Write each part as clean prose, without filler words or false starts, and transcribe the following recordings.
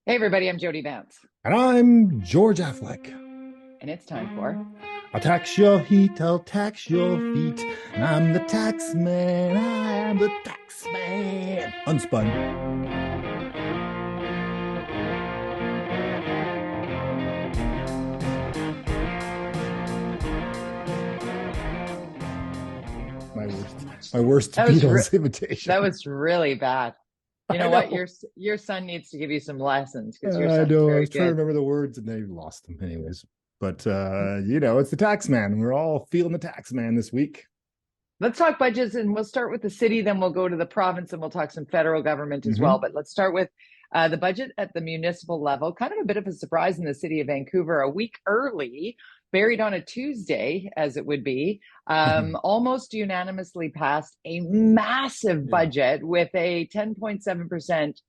Hey everybody, I'm Jody Vance, And I'm George-Affleck. and it's time for I'll tax your heat, I'll tax your feet. And I'm the tax man, I am the tax man. Unspun. My worst, my worst that was Beatles that imitation. was really bad. You I know what? Your know. your son needs to give you some lessons because your I son's know. I very was trying to good. remember the words and they lost them anyways. But it's the tax man. We're all feeling the tax man this week. Let's talk budgets, and we'll start with the city, then we'll go to the province, and we'll talk some federal government as well. Mm-hmm. But let's start with the budget at the municipal level. Kind of a bit of a surprise in the city of Vancouver, a week early, buried on a Tuesday, as it would be, almost unanimously passed a massive Yeah. budget with a 10.7%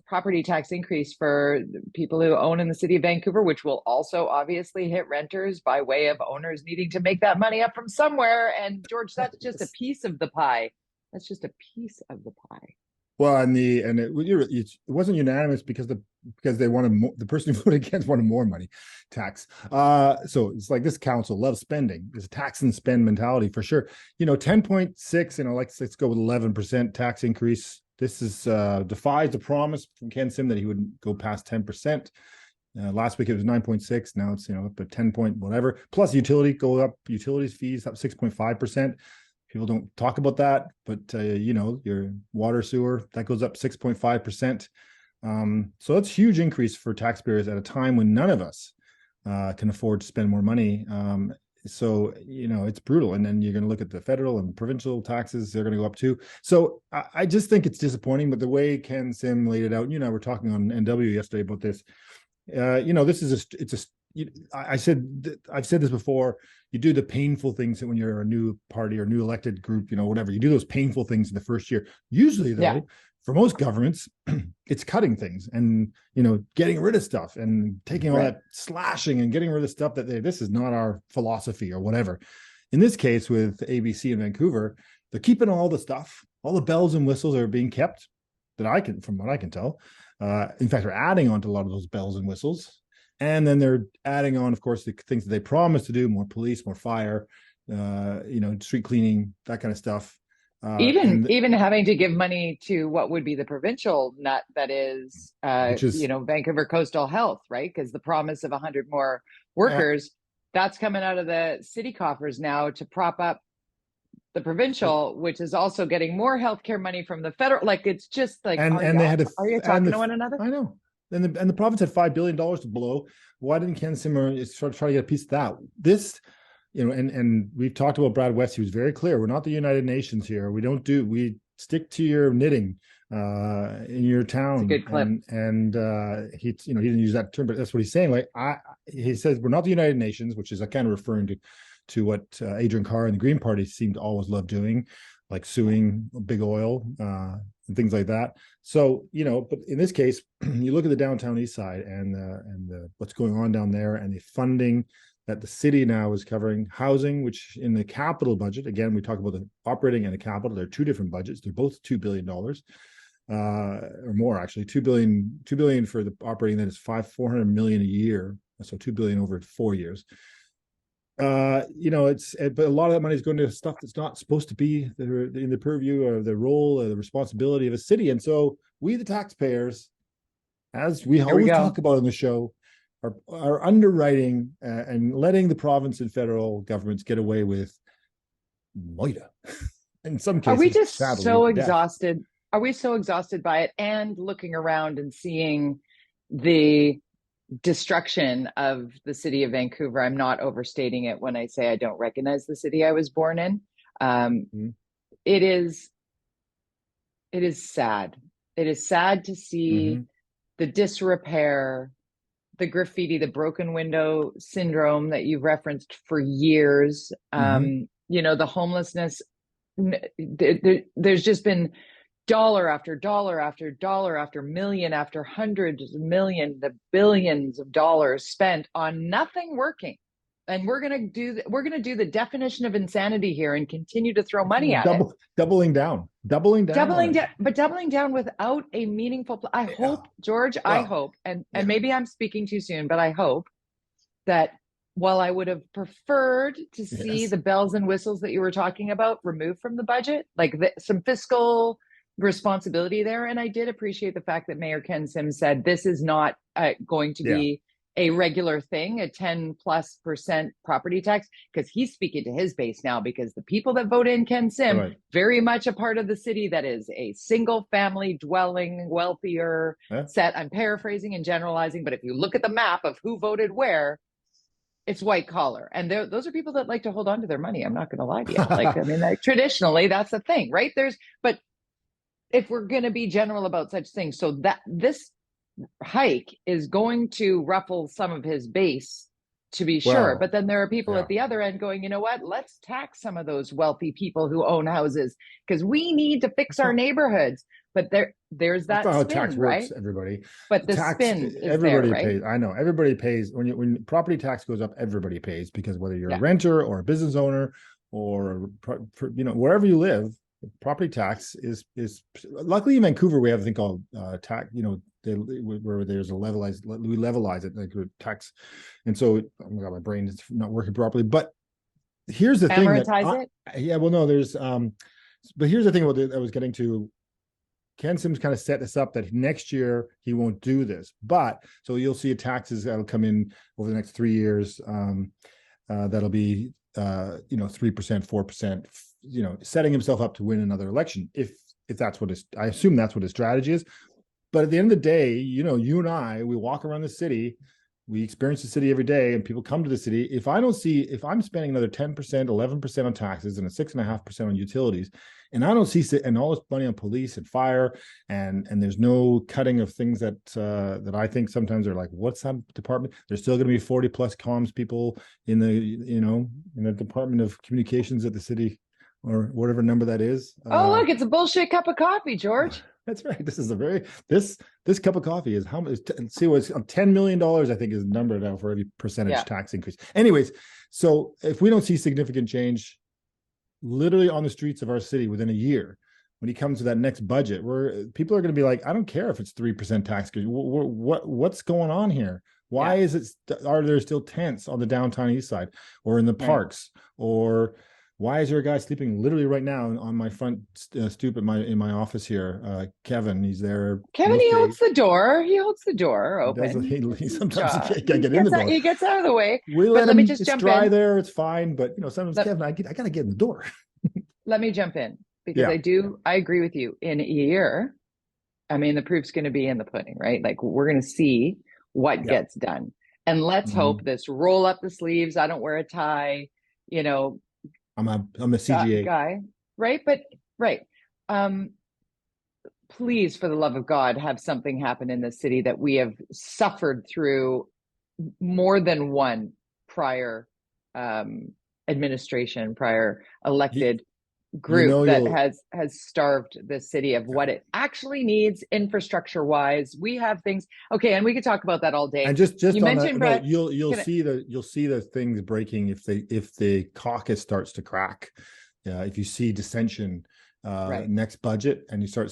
property tax increase for people who own in the city of Vancouver, which will also obviously hit renters by way of owners needing to make that money up from somewhere. And George, that's just a Yes. piece of the pie. That's just a piece of the pie. Well, it wasn't unanimous because they wanted more, the person who voted against wanted more money tax. So it's like this council loves spending. It's a tax and spend mentality for sure. 10.6. Let's go with 11% tax increase. This is defies the promise from Ken Sim that he would go past 10%. Last week it was 9.6. Now it's up to 10 point whatever. Plus utilities fees up 6.5%. People don't talk about that, but your water sewer that goes up 6.5%. So that's a huge increase for taxpayers at a time when none of us can afford to spend more money. So it's brutal. And then you're going to look at the federal and provincial taxes; they're going to go up too. So I just think it's disappointing. But the way Ken Sim laid it out, we're talking on NW yesterday about this. This is I've said this before. You do the painful things when you're a new party or new elected group, whatever. You do those painful things in the first year. Usually, Yeah, though, for most governments, it's cutting things and getting rid of stuff and taking all right. that slashing and getting rid of stuff that this is not our philosophy or whatever. In this case, with ABC in Vancouver, they're keeping all the stuff, all the bells and whistles are being kept. From what I can tell, in fact, they're adding on to a lot of those bells and whistles, and then they're adding on, of course, the things that they promised to do: more police, more fire, street cleaning, that kind of stuff. And Even having to give money to what would be the provincial nut that is, which is Vancouver Coastal Health, right? Because the promise of 100 more uh, workers, that's coming out of the city coffers now to prop up the provincial, which is also getting more healthcare money from the federal. Like it's just like, and they had to are you and talking to one another? I know, and the province had $5 billion to blow. Why didn't Ken Simmer try to get a piece of that? This, and we've talked about Brad West. He was very clear. We're not the United Nations here. We stick to your knitting in your It's a town. good clip. And he didn't use that term, but that's what he's saying. He says we're not the United Nations, which is kind of referring to what Adrian Carr and the Green Party seem to always love doing, like suing big oil and things like that. So, but in this case, you look at the downtown east side and what's going on down there and the funding that the city now is covering housing, which in the capital budget, again, we talk about the operating and the capital, they're two different budgets. They're both $2 billion or more, actually. 2 billion for the operating, that is 400 million a year. So 2 billion over 4 years. But a lot of that money is going to stuff that's not supposed to be in the purview or the role or the responsibility of a city. And so we, the taxpayers, as we Here we always go. talk about in the show, are underwriting and letting the province and federal governments get away with moida. In some Are we cases, just sadly, so death. exhausted? Are we so exhausted by it and looking around and seeing the destruction of the city of Vancouver? I'm not overstating it when I say I don't recognize the city I was born in. Um, Mm-hmm. it is it is sad. It is sad to see Mm-hmm. the disrepair, the graffiti, the broken window syndrome that you've referenced for years. Mm-hmm. The homelessness. There's just been dollar after dollar after dollar after million after hundreds of million to billions of dollars spent on nothing working. And we're gonna do the definition of insanity here and continue to throw money at it. Doubling down But doubling down without a meaningful. I hope, George. I hope, and maybe I'm speaking too soon, but I hope that while I would have preferred to see the bells and whistles that you were talking about removed from the budget, like some fiscal responsibility there, and I did appreciate the fact that Mayor Ken Sim said this is not going to be a regular thing, a 10+% property tax, because he's speaking to his base now, because the people that vote in Ken Sim, very much a part of the city that is a single family dwelling, wealthier set. I'm paraphrasing and generalizing, but if you look at the map of who voted where, it's white collar. And those are people that like to hold on to their money. I'm not going to lie to you. Like, I mean, traditionally that's the thing, right? But if we're going to be general about such things, so that this hike is going to ruffle some of his base, to be sure. But then there are people at the other end going, you know what, let's tax some of those wealthy people who own houses, because we need to fix our neighborhoods. But there's that spin, how tax works, everybody. But the spin is everybody there, right? pays. I know everybody pays. When property tax goes up, everybody pays, because whether you're a renter or a business owner or wherever you live, property tax is luckily in Vancouver we have a thing called tax. Where there's we levelize it like tax, and so oh my God, my brain is not working properly. But here's the thing but here's the thing I was getting to. Ken Sim's kind of set this up that next year he won't do this, but so you'll see taxes that'll come in over the next 3 years. That'll be 3%, 4%. Setting himself up to win another election if that's what I assume that's what his strategy is. But at the end of the day, you and I, we walk around the city, we experience the city every day, and people come to the city. If I'm spending another 10%, 11% on taxes and a 6.5% on utilities, and I don't see and all this money on police and fire, and there's no cutting of things that I think sometimes are like, what's that department? There's still going to be 40+ comms people in the Department of Communications at the city, or whatever number that is. Look, it's a bullshit cup of coffee, George. That's right. This is this cup of coffee is how much? See, what's $10 million, I think, is the number now for every percentage tax increase. Anyways, so if we don't see significant change, literally on the streets of our city within a year, when he comes to that next budget, where people are going to be like, I don't care if it's 3% tax. What's going on here? Why is it? Are there still tents on the downtown east side or in the parks or? Why is there a guy sleeping literally right now on my front stoop in my office here? Kevin, he's there. Kevin, he holds the door. He holds the door open. He sometimes he can't get in the door. He gets out of the way. Let me just jump in. It's dry there. It's fine, but sometimes Kevin, I got to get in the door. Let me jump in because I agree with you. In a year, I mean, the proof's going to be in the pudding, right? Like we're going to see what gets done, and let's hope this roll up the sleeves. I don't wear a tie. I'm a CGA guy, right? But please, for the love of God, have something happen in this city that we have suffered through more than one prior administration, prior elected group that has starved the city of what it actually needs infrastructure wise. We have things, okay, and we could talk about that all day. And just you mentioned, Brett, you'll see the things breaking if the caucus starts to crack. If you see dissension next budget, and you'll start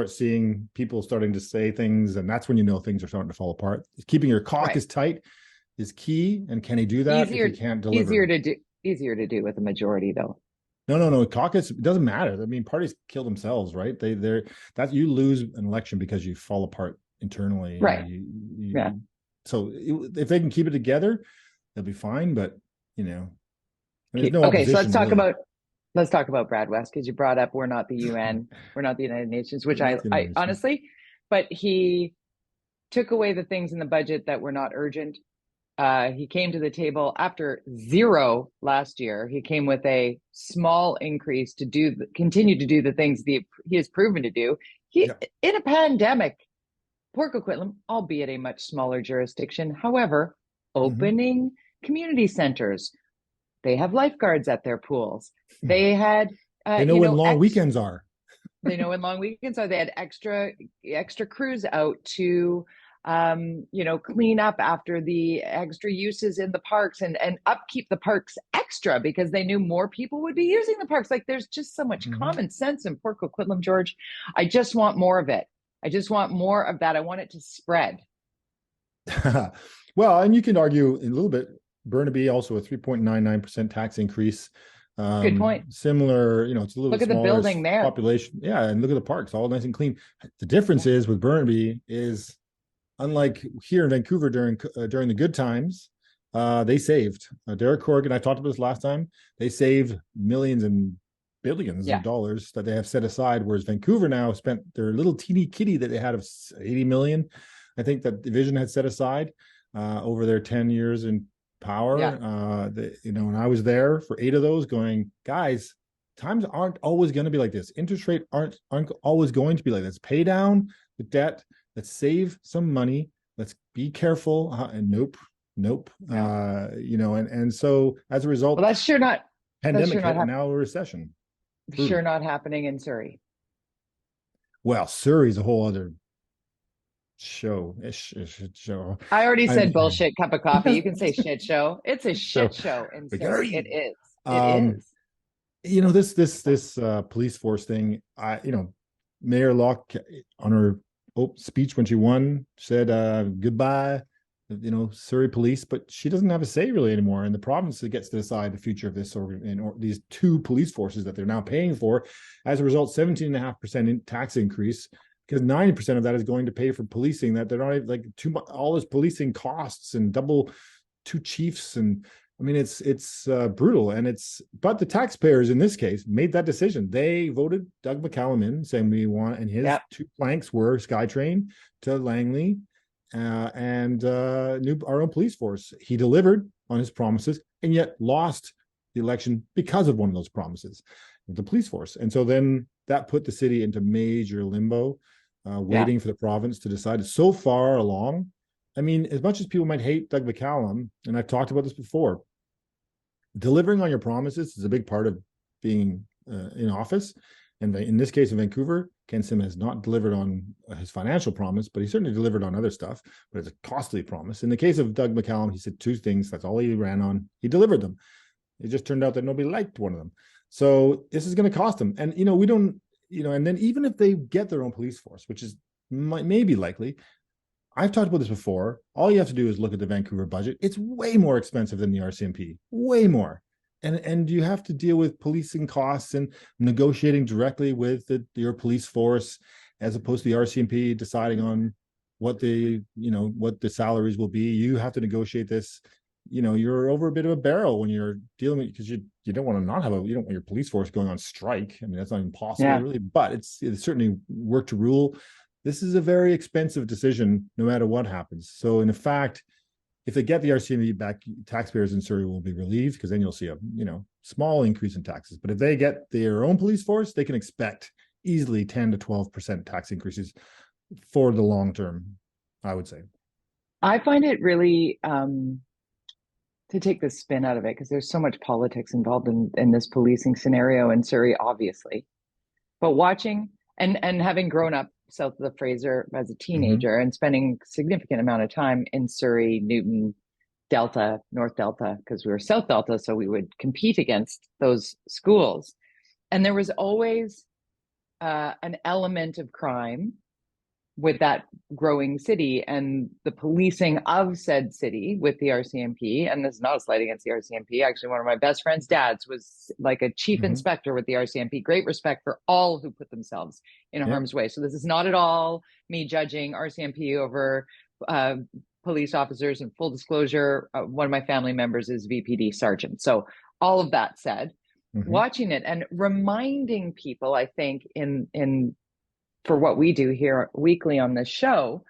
seeing people starting to say things, and that's when things are starting to fall apart. Keeping your caucus tight is key, and can he do that if he can't deliver? Easier to do with a majority, though. No. Caucus, it doesn't matter. I mean, parties kill themselves, right? You lose an election because you fall apart internally. Right. So if they can keep it together, they'll be fine. But no okay. So let's talk about Brad West, because you brought up we're not the UN, we're not the United Nations, which I honestly, but he took away the things in the budget that were not urgent. He came to the table after zero last year. He came with a small increase to continue to do the things he has proven to do. In a pandemic, Port Coquitlam, albeit a much smaller jurisdiction, however, opening community centers. They have lifeguards at their pools. They had they know when long weekends are. They know when long weekends are. They had extra crews out to clean up after the extra uses in the parks and upkeep the parks extra because they knew more people would be using the parks. Like there's just so much Mhm. common sense in Port Coquitlam, George. I just want more of it. I just want more of that. I want it to spread. Well, and you can argue a little bit. Burnaby also a 3.99% tax increase. Good point. Similar, it's a little Look bit at the smaller building there. population. Yeah, and look at the parks, all nice and clean. The difference is with Burnaby is unlike here in Vancouver during the good times, they saved. Derek Corrigan, I talked about this last time. They saved millions and billions of dollars that they have set aside, whereas Vancouver now spent their little teeny kitty that they had of 80 million. I think that division had set aside over their 10 years in power. And I was there for 8 of those going, guys, times aren't always going to be like this. Interest rate aren't always going to be like this. Pay down the debt. Let's save some money. Let's be careful. And nope. And so as a result, well, that's sure not pandemic hit, and now a recession. Sure not happening in Surrey. Well, Surrey's a whole other show. I already said bullshit cup of coffee. You can say shit show. It's a shit show in Surrey. It is. It is. This police force thing. Mayor Locke on her speech when she won said goodbye, Surrey police, but she doesn't have a say really anymore. And the province gets to decide the future of this these 2 police forces that they're now paying for. As a result, 17.5% tax increase, because 90% of that is going to pay for policing that they're not even, like all this policing costs and double 2 chiefs. And I mean, it's brutal. But the taxpayers in this case made that decision. They voted Doug McCallum in, saying we want, and his 2 planks were SkyTrain to Langley and our own police force. He delivered on his promises and yet lost the election because of one of those promises, the police force. And so then that put the city into major limbo, waiting for the province to decide. It's so far along. I mean, as much as people might hate Doug McCallum, and I've talked about this before, delivering on your promises is a big part of being in office. And in this case in Vancouver, Ken Sim has not delivered on his financial promise, but he certainly delivered on other stuff, but it's a costly promise. In the case of Doug McCallum, he said 2 things. That's all he ran on. He delivered them. It just turned out that nobody liked one of them. So this is going to cost them. And, we don't, and then even if they get their own police force, which is maybe likely, I've talked about this before. All you have to do is look at the Vancouver budget. It's way more expensive than the RCMP, way more. And you have to deal with policing costs and negotiating directly with your police force, as opposed to the RCMP deciding on what the salaries will be. You have to negotiate this. You're over a bit of a barrel when you're dealing with, because you don't want to you don't want your police force going on strike. I mean, that's not even possible really, but it's certainly work to rule. This is a very expensive decision no matter what happens. So in fact, if they get the RCMP back, taxpayers in Surrey will be relieved, because then you'll see a small increase in taxes. But if they get their own police force, they can expect easily 10 to 12% tax increases for the long term, I would say. I find it really to take the spin out of it, because there's so much politics involved in this policing scenario in Surrey, obviously. But watching and having grown up south of the Fraser as a teenager and spending a significant amount of time in Surrey, Newton, Delta, North Delta, because we were South Delta, so we would compete against those schools. And there was always an element of crime with that growing city, and the policing of said city with the RCMP. And this is not a slight against the RCMP. Actually, one of my best friend's dads was like a chief inspector with the RCMP. Great respect for all who put themselves in harm's way. So this is not at all me judging RCMP over police officers. And full disclosure, one of my family members is VPD sergeant. So all of that said, watching it and reminding people, I think, in for what we do here weekly on this show,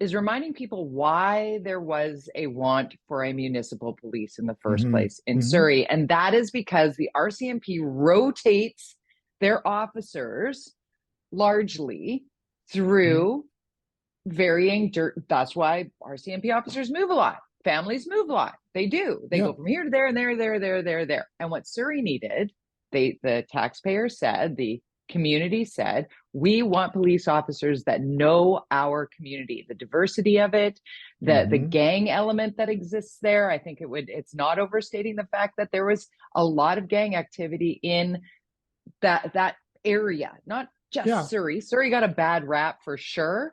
is reminding people why there was a want for a municipal police in the first place in Surrey. And that is because the RCMP rotates their officers largely through varying dirt. That's why RCMP officers move a lot. Families move a lot. They do. They go from here to there and there. And what Surrey needed, the taxpayer said, the community said, we want police officers that know our community, the diversity of it, the gang element that exists there. I think it's not overstating the fact that there was a lot of gang activity in that area, not just Surrey. Surrey got a bad rap for sure.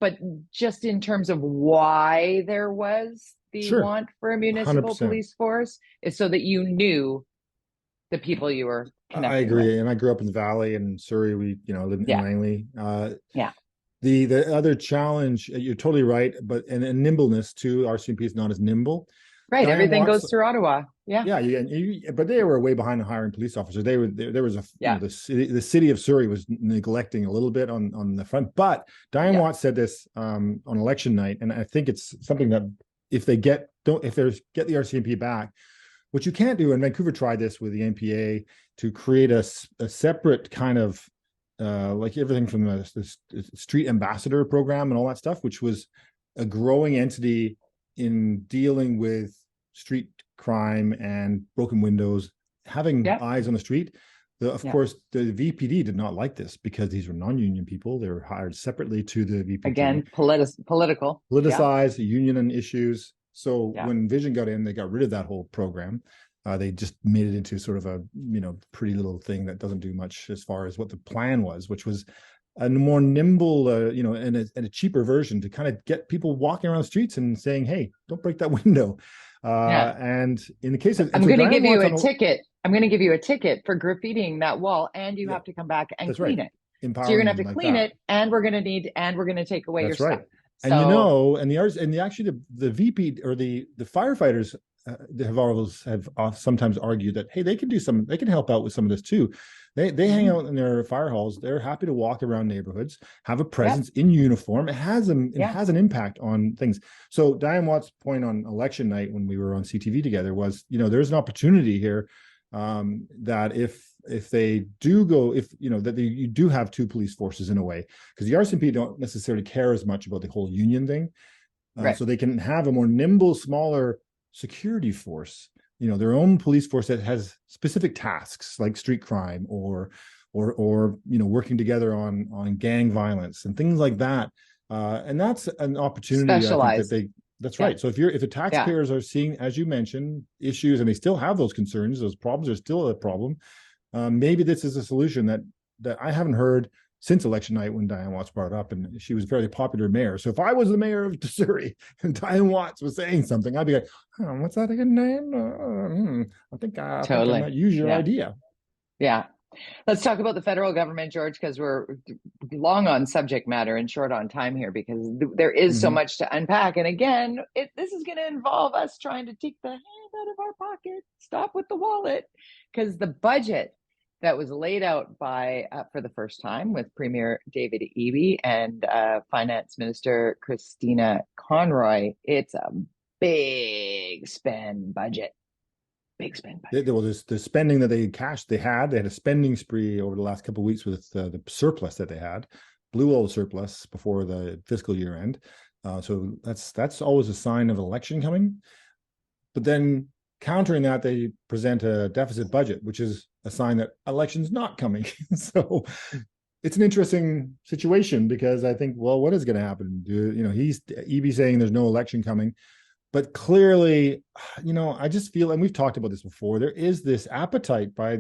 But just in terms of why there was the want for a municipal 100%. police force is so that you knew the people you were connecting I agree. with. And I grew up in the Valley, and Surrey, we, lived in Langley. The other challenge, you're totally right, but and nimbleness too. RCMP is not as nimble. Right, everything goes through Ottawa. But they were way behind in hiring police officers. There was the city of Surrey was neglecting a little bit on the front. But Diane Watts said this on election night, and I think it's something that if they get the RCMP back, what you can't do, and Vancouver tried this with the NPA to create a separate kind of like everything from the street ambassador program and all that stuff, which was a growing entity in dealing with street crime and broken windows, having eyes on the street. Of course, the VPD did not like this because these were non-union people. They were hired separately to the VPD. Again, politicized union and issues. So when Vision got in, they got rid of that whole program. They just made it into sort of a pretty little thing that doesn't do much as far as what the plan was, which was a more nimble, and a cheaper version to kind of get people walking around the streets and saying, "Hey, don't break that window." And in the case of, I'm going to give you a ticket. I'm going to give you a ticket for graffitiing that wall, and you have to come back and clean it. So you're going to have to clean it, and we're going to take away your stuff. And the VP or the firefighters have sometimes argued that, hey, they can help out with some of this too. They hang out in their fire halls. They're happy to walk around neighborhoods, have a presence in uniform. It has an impact on things. So Diane Watt's point on election night when we were on CTV together was, there's an opportunity here that if they do go, you do have two police forces in a way, because the RCMP don't necessarily care as much about the whole union thing. So they can have a more nimble, smaller security force, their own police force that has specific tasks like street crime or working together on gang violence and things like that. And that's an opportunity. Specialized. I think that's right. So if the taxpayers are seeing, as you mentioned, issues and they still have those concerns, those problems are still a problem. Maybe this is a solution that I haven't heard since election night when Diane Watts brought it up, and she was a very popular mayor. So if I was the mayor of Surrey and Diane Watts was saying something, I'd be like, what's that again name? I think I might use your idea. Yeah. Let's talk about the federal government, George, because we're long on subject matter and short on time here, because there is so much to unpack. And again, this is going to involve us trying to take the hand out of our pocket, stop with the wallet, because the budget that was laid out by, for the first time, with Premier David-Eby and Finance Minister Christina Conroy, it's a big spend budget. Big spend budget. Well, the spending that they had a spending spree over the last couple of weeks with the surplus that they had, blew all the surplus before the fiscal year end. So that's always a sign of an election coming. But then countering that, they present a deficit budget, which is a sign that election's not coming. So it's an interesting situation, because I think, well, what is going to happen? He's Eby saying there's no election coming, but clearly, I just feel, and we've talked about this before, there is this appetite by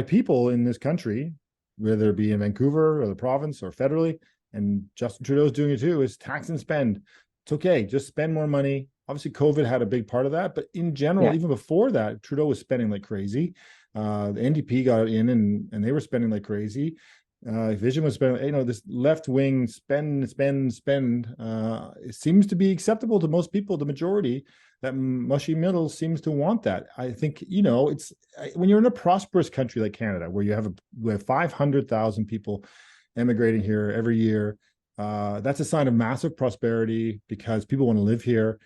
people in this country, whether it be in Vancouver or the province or federally, and Justin Trudeau's doing it too, is tax and spend. It's okay, just spend more money. Obviously, COVID had a big part of that, but in general, even before that, Trudeau was spending like crazy. The NDP got in and they were spending like crazy. Vision was spending, this left wing spend. It seems to be acceptable to most people, the majority. That mushy middle seems to want that. I think, it's when you're in a prosperous country like Canada, where we have 500,000 people emigrating here every year. That's a sign of massive prosperity, because people want to live here.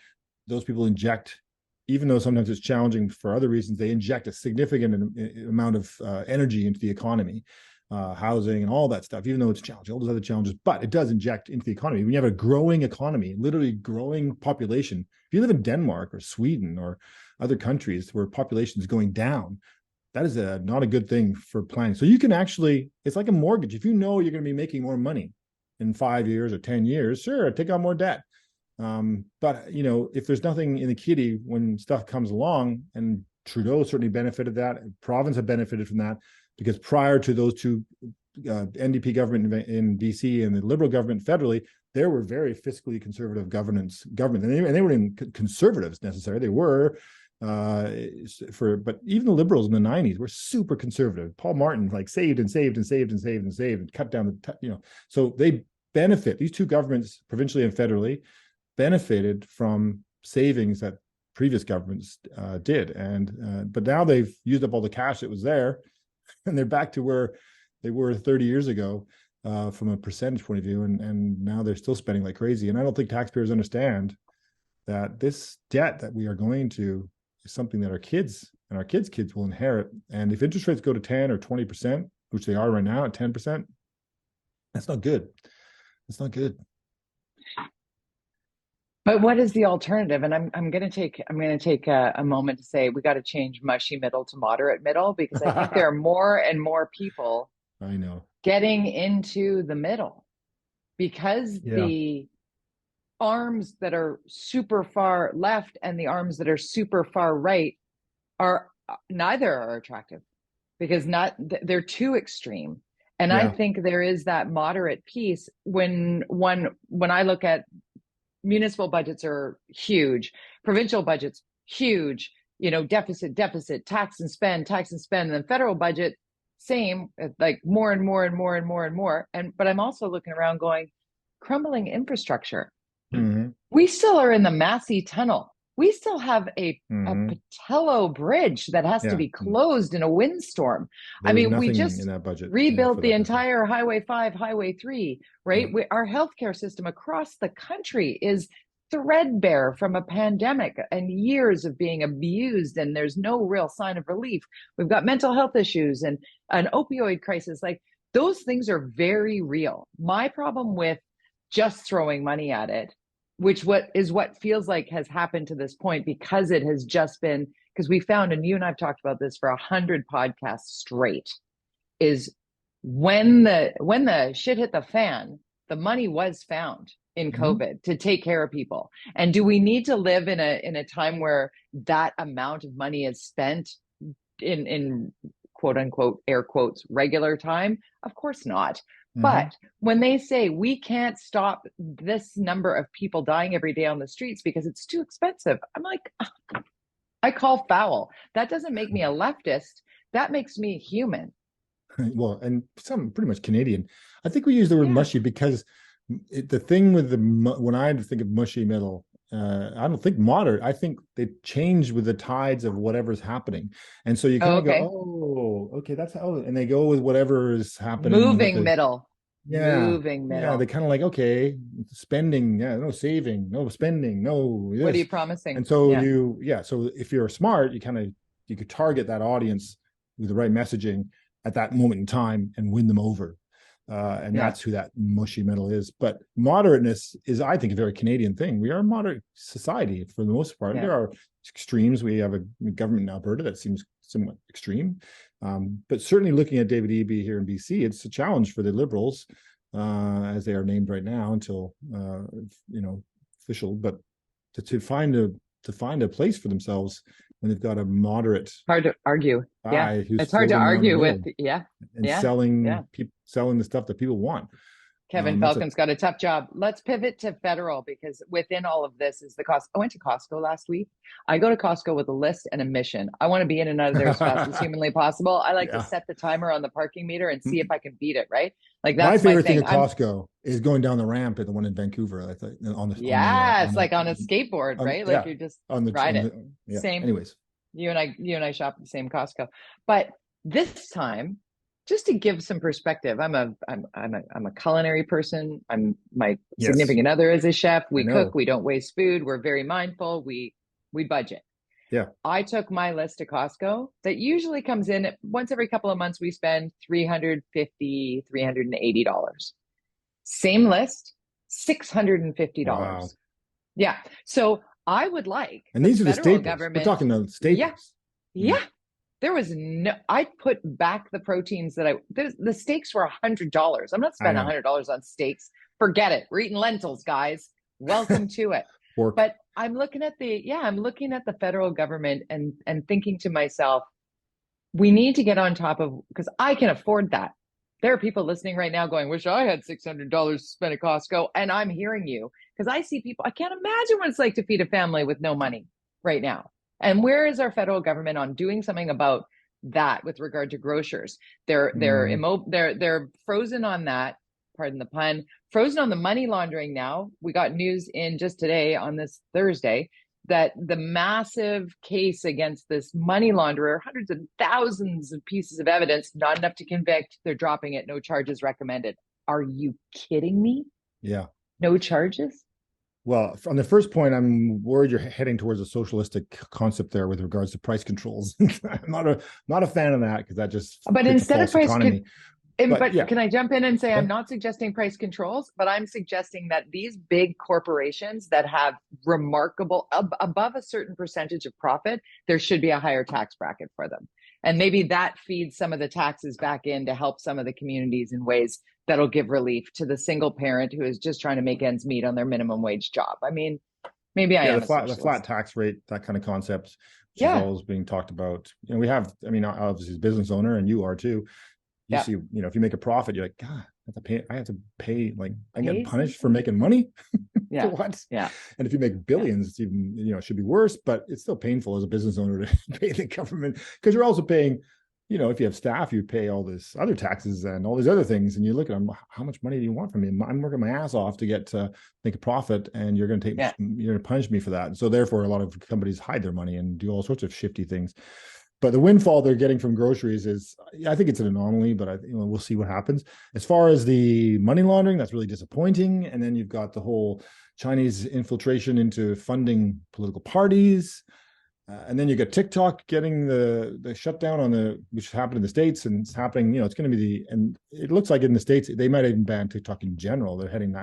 Those people inject, even though sometimes it's challenging for other reasons, they inject a significant amount of energy into the economy, housing and all that stuff, even though it's challenging, all those other challenges, but it does inject into the economy. When you have a growing economy, literally growing population, if you live in Denmark or Sweden or other countries where population is going down, that is not a good thing for planning. So you can actually, it's like a mortgage. If you know you're going to be making more money in 5 years or 10 years, sure, take on more debt. But you know, if there's nothing in the kitty when stuff comes along, and Trudeau certainly benefited that, province have benefited from that, because prior to those two, NDP government in BC and the Liberal government federally, there were very fiscally conservative government, and they weren't conservatives necessarily. They were but even the Liberals in the 90s were super conservative. Paul Martin like saved and saved and saved and saved and saved and cut down the so they benefit, these two governments, provincially and federally, benefited from savings that previous governments did, and but now they've used up all the cash that was there, and they're back to where they were 30 years ago from a percentage point of view, and now they're still spending like crazy. And I don't think taxpayers understand that this debt that we are going to is something that our kids and our kids' kids will inherit. And if interest rates go to 10 or 20%, which they are right now at 10%, that's not good. That's not good. But what is the alternative? And I'm going to take a moment to say we got to change mushy middle to moderate middle, because I think there are more and more people I know getting into the middle, because the arms that are super far left and the arms that are super far right are neither are attractive, because they're too extreme. And I think there is that moderate piece when I look at municipal budgets are huge, provincial budgets huge, deficit, tax and spend, and then federal budget same, like more and more and more and more and more. But I'm also looking around going, crumbling infrastructure. Mm-hmm. We still are in the Massey Tunnel. We still have a Patello Bridge that has to be closed in a windstorm. We just in that budget, rebuilt the entire Highway 5, Highway 3, right? Our healthcare system across the country is threadbare from a pandemic and years of being abused, and there's no real sign of relief. We've got mental health issues and an opioid crisis. Like, those things are very real. My problem with just throwing money at it, which what feels like has happened to this point, because it has just been, because we found, and you and I've talked about this for 100 podcasts straight, is when the shit hit the fan, the money was found in COVID to take care of people. And do we need to live in a time where that amount of money is spent in quote unquote, air quotes, regular time? Of course not. But when they say we can't stop this number of people dying every day on the streets because it's too expensive, I'm like, I call foul. That doesn't make me a leftist. That makes me human. Well, and some pretty much Canadian. I think we use the word mushy because the thing with when I think of mushy middle, I don't think moderate. I think they change with the tides of whatever's happening, and so you kind of go, "Oh, okay, that's how," and they go with whatever is happening. Moving middle. Moving middle. Yeah, they kind of like, okay, spending, no saving, no spending, no. This. What are you promising? And so so if you're smart, you could target that audience with the right messaging at that moment in time and win them over. And that's who that mushy middle is. But moderateness is, I think, a very Canadian thing. We are a moderate society for the most part. There are extremes. We have a government in Alberta that seems somewhat extreme. But certainly looking at David-Eby here in BC, it's a challenge for the Liberals, as they are named right now until official, but to find a place for themselves when they've got a moderate, hard to argue. It's hard to argue with. Selling the stuff that people want. Kevin Falcon's got a tough job. Let's pivot to federal, because within all of this is the cost. I went to Costco last week. I go to Costco with a list and a mission. I want to be in and out of there as fast as humanly possible. I like to set the timer on the parking meter and see if I can beat it, right? Like, that's my favorite thing at Costco is going down the ramp at the one in Vancouver. I think it's like on a skateboard, right? Like you're just ride it. Same. Anyways, you and I shop at the same Costco, but this time, just to give some perspective, I'm a culinary person. My significant other is a chef. We cook. We don't waste food. We're very mindful. We budget. Yeah. I took my list to Costco that usually comes in once every couple of months. We spend $350, $380. Same list, $650. Wow. Yeah. So I would like, and these are the staples. We're talking the staples. Yeah. There was no, I put back the proteins that the steaks were $100. I'm not I spending know. $100 on steaks. Forget it. We're eating lentils, guys. Welcome to it. Pork. But I'm looking at I'm looking at the federal government and thinking to myself, we need to get on top of, because I can afford that. There are people listening right now going, wish I had $600 to spend at Costco. And I'm hearing you because I see people, I can't imagine what it's like to feed a family with no money right now. And where is our federal government on doing something about that with regard to grocers? They're frozen on that, pardon the pun, frozen on the money laundering now. We got news in just today on this Thursday that the massive case against this money launderer, hundreds of thousands of pieces of evidence, not enough to convict. They're dropping it. No charges recommended. Are you kidding me? Yeah. No charges? Well, on the first point, I'm worried you're heading towards a socialistic concept there with regards to price controls. I'm not a fan of that because that just but instead of price economy. But yeah. Can I jump in and say, Yeah. I'm not suggesting price controls, but I'm suggesting that these big corporations that have remarkable, above a certain percentage of profit, there should be a higher tax bracket for them. And maybe that feeds some of the taxes back in to help some of the communities in ways that'll give relief to the single parent who is just trying to make ends meet on their minimum wage job. I mean, maybe I am the flat tax rate, that kind of concept, which is always being talked about. We have, obviously, as a business owner, and you are too. You see, if you make a profit, you're like, God, I have to pay, like, I get punished for making money. Yeah. What? Yeah. And if you make billions, it's even, it should be worse, but it's still painful as a business owner to pay the government, because you're also paying, if you have staff, you pay all this other taxes and all these other things. And you look at them, how much money do you want from me? I'm working my ass off to make a profit, and you're going to you're going to punish me for that. And so therefore, a lot of companies hide their money and do all sorts of shifty things. But the windfall they're getting from groceries is, I think it's an anomaly, but we'll see what happens. As far as the money laundering, that's really disappointing. And then you've got the whole Chinese infiltration into funding political parties. And then you got TikTok getting the shutdown which happened in the States, and it's happening, it's going to be and it looks like in the States, they might even ban TikTok in general. They're heading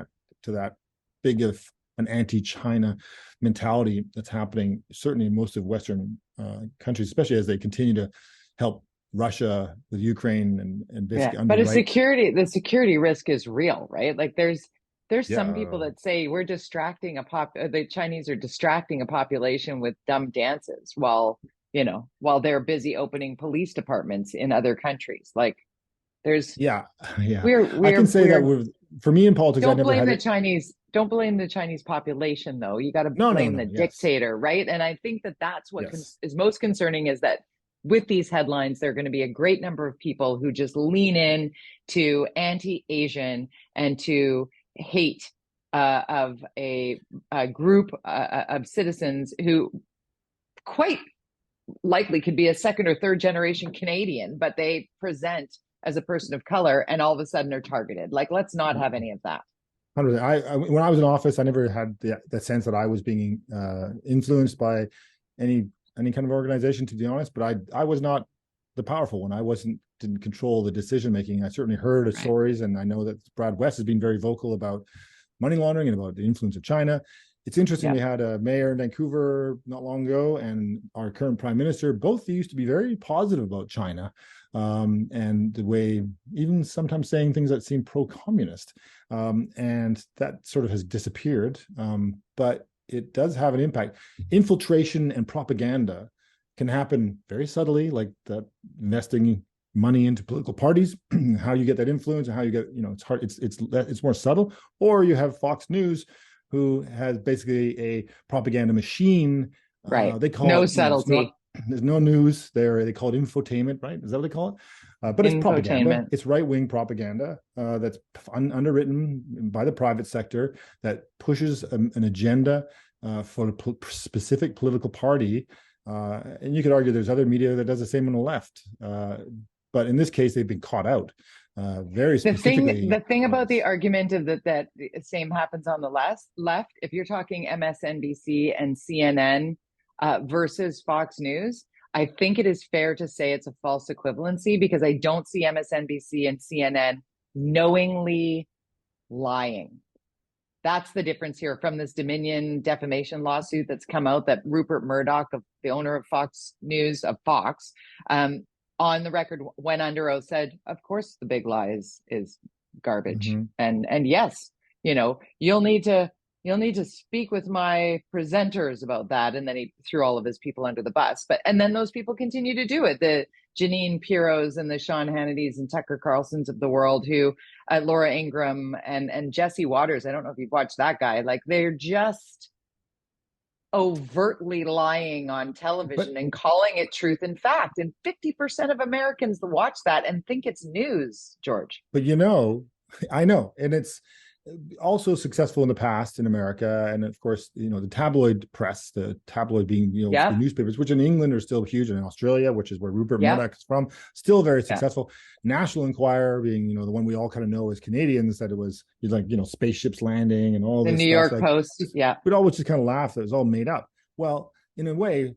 to that big of an anti-China mentality that's happening, certainly in most of Western countries, especially as they continue to help Russia with Ukraine and basically. But the security risk is real, right? Like there's some people that say we're distracting the Chinese are distracting a population with dumb dances while they're busy opening police departments in other countries. Like there's I can say that for me in politics, don't blame the Chinese population, though. You got to blame the dictator, right? And I think that's what is most concerning, is that with these headlines, there are going to be a great number of people who just lean in to anti-Asian and to hate of a group of citizens who quite likely could be a second or third generation Canadian, but they present as a person of color and all of a sudden are targeted. Like, let's not have any of that. When I was in office, I never had the sense that I was being influenced by any kind of organization, to be honest. But I was not the powerful one. I didn't control the decision making. I certainly heard of stories, and I know that Brad West has been very vocal about money laundering and about the influence of China. It's interesting. We had a mayor in Vancouver not long ago, and our current prime minister. Both used to be very positive about China, and the way, even sometimes saying things that seem pro-communist, and that sort of has disappeared. But it does have an impact. Infiltration and propaganda can happen very subtly, like that investing money into political parties, how you get that influence, and how you get, it's hard. It's more subtle. Or you have Fox News, who has basically a propaganda machine. Right. They call no subtlety. There's no news there. They call it infotainment, right? Is that what they call it? But it's propaganda. It's right-wing propaganda that's underwritten by the private sector that pushes an agenda for a specific political party. And you could argue there's other media that does the same on the left. But in this case, they've been caught out. Very specifically. The thing about the argument of that the same happens on the left, if you're talking MSNBC and CNN versus Fox News, I think it is fair to say it's a false equivalency, because I don't see MSNBC and CNN knowingly lying. That's the difference here from this Dominion defamation lawsuit that's come out that Rupert Murdoch, the owner of Fox News, of Fox, on the record went under oath, said, of course the big lie is garbage. Mm-hmm. And yes, you'll need to speak with my presenters about that. And then he threw all of his people under the bus. And then those people continue to do it. The Janine Pirros and the Sean Hannitys and Tucker Carlsons of the world, who Laura Ingraham and Jesse Waters. I don't know if you've watched that guy. Like, they're just overtly lying on television and calling it truth and fact. And 50% of Americans watch that and think it's news, George. But I know, and it's also successful in the past in America, and of course, the tabloid press, the tabloid being the newspapers, which in England are still huge, and in Australia, which is where Rupert Murdoch is from, still very successful. National Enquirer, being the one we all kind of know as Canadians, that it was spaceships landing and all the this New York Post, we'd always just kind of laugh that it was all made up. Well, in a way,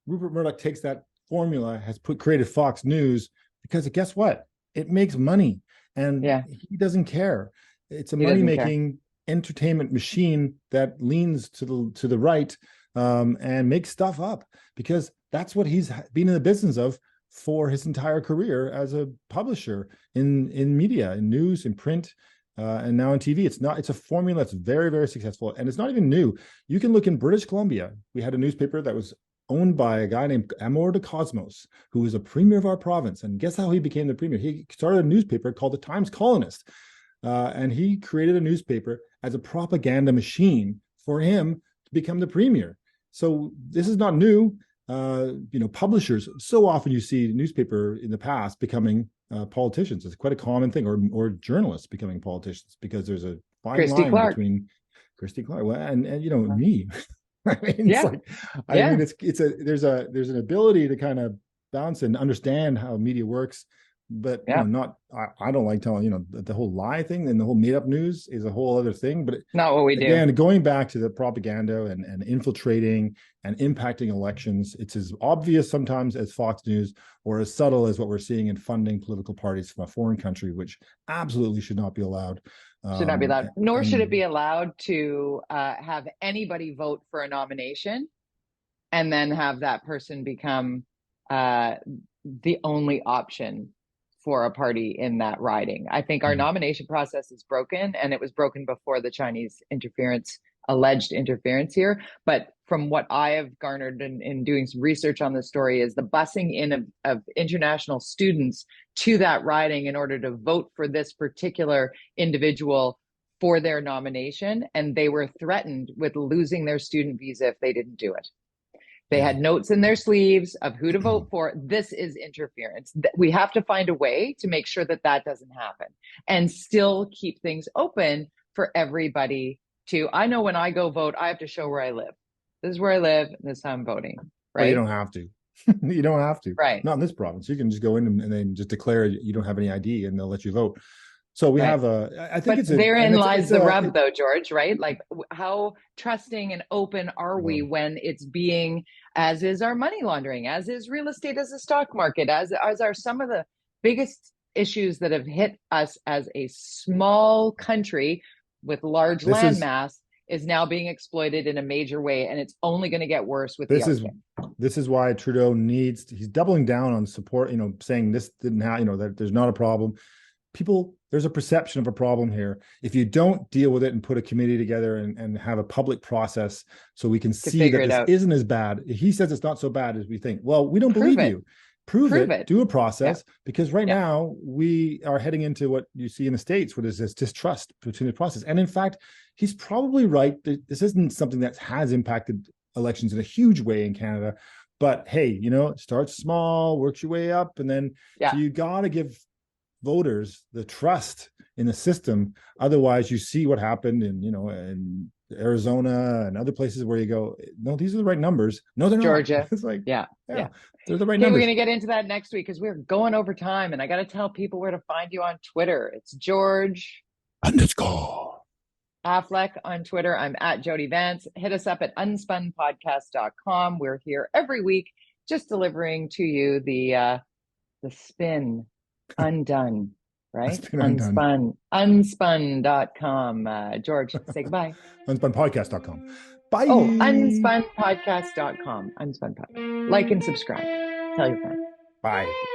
Rupert Murdoch takes that formula, has created Fox News, because guess what? It makes money, and he doesn't care. It's a money-making entertainment machine that leans to the right, and makes stuff up, because that's what he's been in the business of for his entire career as a publisher in media, in news, in print, and now on TV. It's a formula that's very, very successful, and it's not even new. You can look in British Columbia. We had a newspaper that was owned by a guy named Amor de Cosmos, who was a premier of our province. And guess how he became the premier? He started a newspaper called the Times Colonist. And he created a newspaper as a propaganda machine for him to become the premier. So this is not new. Publishers, so often you see newspaper in the past becoming politicians. It's quite a common thing, or journalists becoming politicians, because there's a fine line between Christy Clark and me. I mean, there's an ability to kind of bounce and understand how media works. But I don't like telling, the whole lie thing, and the whole made up news is a whole other thing. But not what we do. Again, going back to the propaganda and infiltrating and impacting elections, it's as obvious sometimes as Fox News, or as subtle as what we're seeing in funding political parties from a foreign country, which absolutely should not be allowed. Should not be allowed. Nor should it be allowed to have anybody vote for a nomination and then have that person become the only option for a party in that riding. I think our nomination process is broken, and it was broken before the Chinese alleged interference here. But from what I have garnered in doing some research on this story, is the busing in of international students to that riding in order to vote for this particular individual for their nomination. And they were threatened with losing their student visa if they didn't do it. They had notes in their sleeves of who to vote for. This is interference. We have to find a way to make sure that doesn't happen, and still keep things open for everybody to. I know when I go vote, I have to show where I live. This is where I live, and this is how I'm voting. Right? Well, you don't have to. You don't have to. Right. Not in this province. You can just go in and then just declare you don't have any ID, and they'll let you vote. So we have I think therein lies the rub, though, George, right? Like, how trusting and open are we when it's being, as is our money laundering, as is real estate, as a stock market, as are some of the biggest issues that have hit us as a small country with large landmass is now being exploited in a major way, and it's only going to get worse with this is why Trudeau he's doubling down on support, saying this didn't happen, that there's not a problem. There's a perception of a problem here. If you don't deal with it and put a committee together and have a public process so we can see that this isn't as bad. He says it's not so bad as we think. Well, we don't believe you. Prove it. Do a process, because right now we are heading into what you see in the States, where there's this distrust between the process. And in fact, he's probably right. This isn't something that has impacted elections in a huge way in Canada. But hey, start small, work your way up, and then so you got to give voters the trust in the system. Otherwise, you see what happened in Arizona and other places where you go, no, these are the right numbers. No, they're Georgia. Not. It's like, yeah, they're the right numbers. We're going to get into that next week, because we're going over time, and I got to tell people where to find you on Twitter. It's George_Affleck on Twitter. I'm at Jody Vance. Hit us up at unspunpodcast.com. We're here every week, just delivering to you the spin undone right? Unspin undone. Unspun.com. George, say goodbye. Unspunpodcast.com. Bye. Oh, unspunpodcast.com. Unspun podcast. Like and subscribe. Tell your friends. Bye.